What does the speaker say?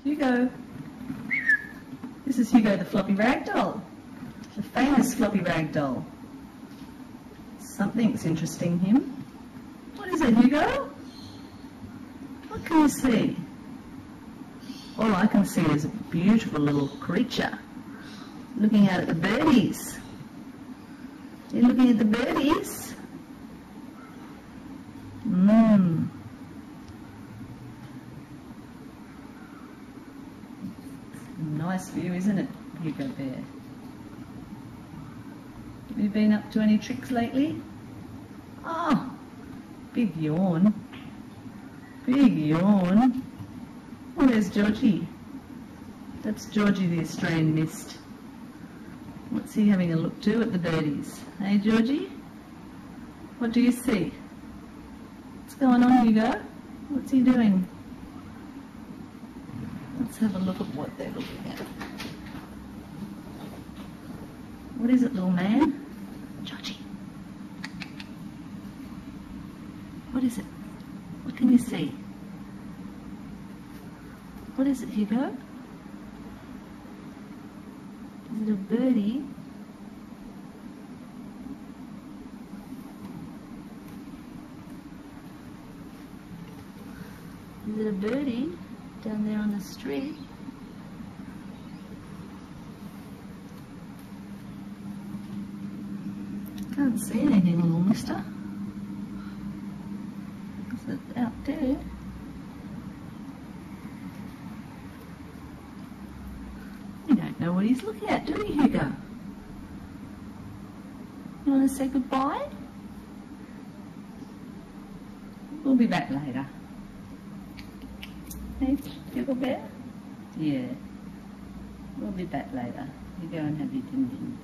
Hugo. This is Hugo the Floppy Ragdoll, the famous Floppy Ragdoll. Something's interesting him. What is it, Hugo? What can you see? All I can see is a beautiful little creature looking out at the birdies. You're looking at the birdies? Nice view, isn't it, Hugo Bear? Have you been up to any tricks lately? Oh, big yawn. Big yawn. Oh, there's Georgie. That's Georgie the Australian Mist. What's he having a look to at the birdies? Hey, Georgie? What do you see? What's going on, Hugo? What's he doing? Let's have a look at what they're looking at. What is it, little man? Georgie. What is it? What can you see? What is it, Hugo? Is it a birdie? Is it a birdie down there on the street? Can't see anything, little mister. Is it out there? You don't know what he's looking at, do you, Hugo? You want to say goodbye? We'll be back later. Hey, Hugo Bear? Yeah. We'll be back later. You go and have your din-dins.